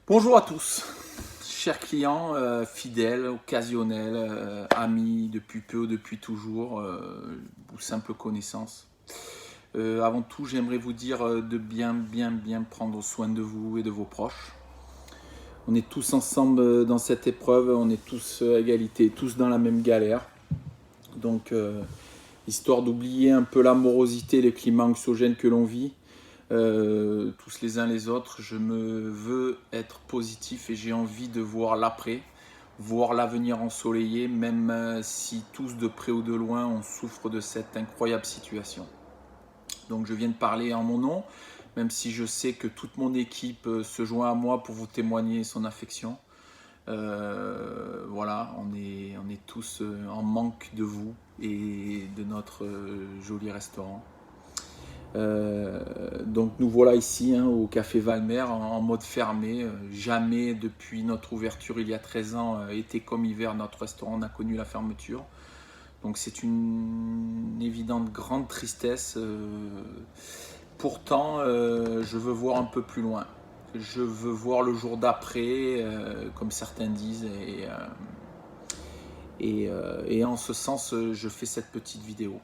Bonjour à tous, chers clients, fidèles, occasionnels, amis depuis peu ou depuis toujours, ou simples connaissances. Avant tout, j'aimerais vous dire de bien prendre soin de vous et de vos proches. On est tous ensemble dans cette épreuve, on est tous à égalité, tous dans la même galère. Donc, histoire d'oublier un peu la morosité et le climat anxiogène que l'on vit, tous les uns les autres, je me veux être positif et j'ai envie de voir l'après, voir l'avenir ensoleillé, même si tous de près ou de loin on souffre de cette incroyable situation. Donc je viens de parler en mon nom, même si je sais que toute mon équipe se joint à moi pour vous témoigner son affection. Voilà, on est tous en manque de vous et de notre joli restaurant. Donc nous voilà ici au Café Valmer en mode fermé. Jamais depuis notre ouverture il y a 13 ans, été comme hiver, notre restaurant n'a connu la fermeture. Donc c'est une évidente grande tristesse. Pourtant, je veux voir un peu plus loin. Je veux voir le jour d'après, comme certains disent. Et en ce sens, je fais cette petite vidéo.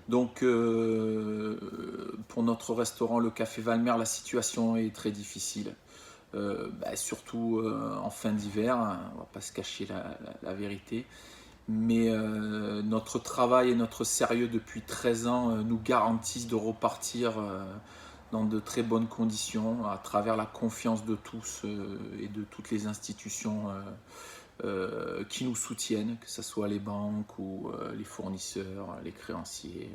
Donc, pour notre restaurant, le Café Valmer, la situation est très difficile. Surtout en fin d'hiver, hein, on ne va pas se cacher la vérité. Mais notre travail et notre sérieux depuis 13 ans nous garantissent de repartir dans de très bonnes conditions à travers la confiance de tous et de toutes les institutions qui nous soutiennent, que ce soit les banques ou les fournisseurs, les créanciers.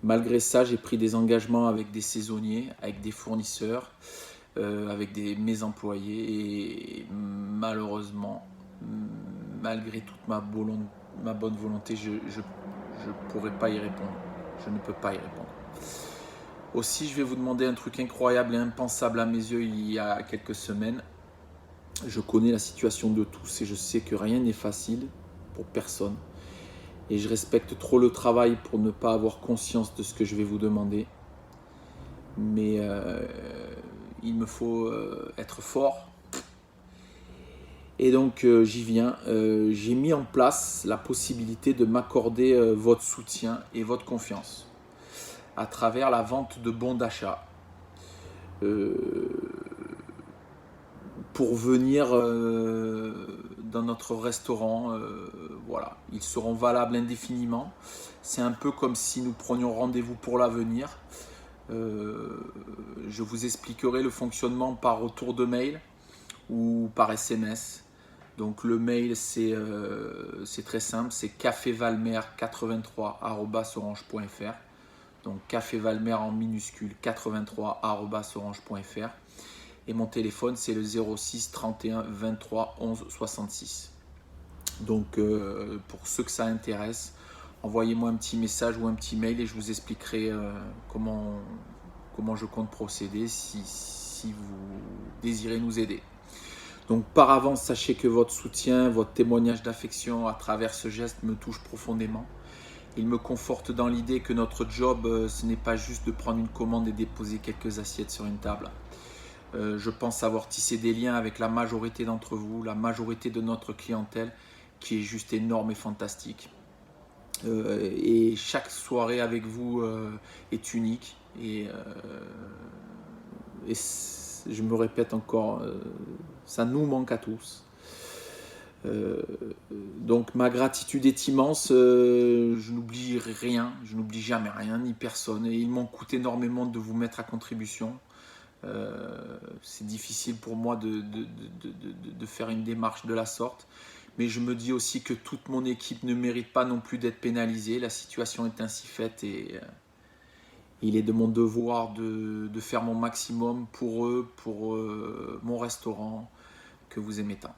Malgré ça, j'ai pris des engagements avec des saisonniers, avec des fournisseurs, avec mes employés. Et malheureusement, malgré toute ma bonne volonté, je ne pourrai pas y répondre. Je ne peux pas y répondre. Aussi, je vais vous demander un truc incroyable et impensable à mes yeux il y a quelques semaines. Je connais la situation de tous et je sais que rien n'est facile pour personne. Et je respecte trop le travail pour ne pas avoir conscience de ce que je vais vous demander. Mais il me faut être fort. Et donc j'y viens. J'ai mis en place la possibilité de m'accorder votre soutien et votre confiance à travers la vente de bons d'achat. Pour venir dans notre restaurant. Voilà, ils seront valables indéfiniment. C'est un peu comme si nous prenions rendez-vous pour l'avenir. Je vous expliquerai le fonctionnement par retour de mail ou par SMS. Donc le mail c'est très simple, c'est cafévalmer83@orange.fr. Donc cafévalmer en minuscule 83@orange.fr. Et mon téléphone c'est le 06 31 23 11 66. Donc pour ceux que ça intéresse, envoyez-moi un petit message ou un petit mail et je vous expliquerai comment je compte procéder si vous désirez nous aider. Donc par avance, sachez que votre soutien, votre témoignage d'affection à travers ce geste me touche profondément. Il me conforte dans l'idée que notre job, ce n'est pas juste de prendre une commande et déposer quelques assiettes sur une table. Je pense avoir tissé des liens avec la majorité d'entre vous, la majorité de notre clientèle, qui est juste énorme et fantastique. Et chaque soirée avec vous est unique. Et je me répète encore, ça nous manque à tous. Donc ma gratitude est immense, je n'oublie rien, je n'oublie jamais rien ni personne. Et il m'en coûte énormément de vous mettre à contribution. C'est difficile pour moi de faire une démarche de la sorte. Mais je me dis aussi que toute mon équipe ne mérite pas non plus d'être pénalisée. La situation est ainsi faite et il est de mon devoir de faire mon maximum pour eux, pour mon restaurant que vous aimez tant.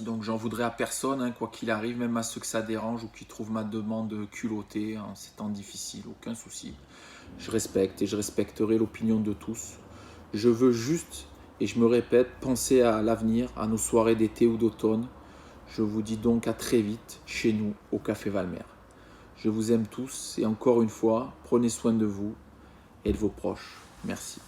Donc j'en voudrais à personne, quoi qu'il arrive, même à ceux que ça dérange ou qui trouvent ma demande culottée en ces temps difficiles, aucun souci. Je respecte et je respecterai l'opinion de tous. Je veux juste, et je me répète, penser à l'avenir, à nos soirées d'été ou d'automne. Je vous dis donc à très vite chez nous au Café Valmer. Je vous aime tous et encore une fois, prenez soin de vous et de vos proches. Merci.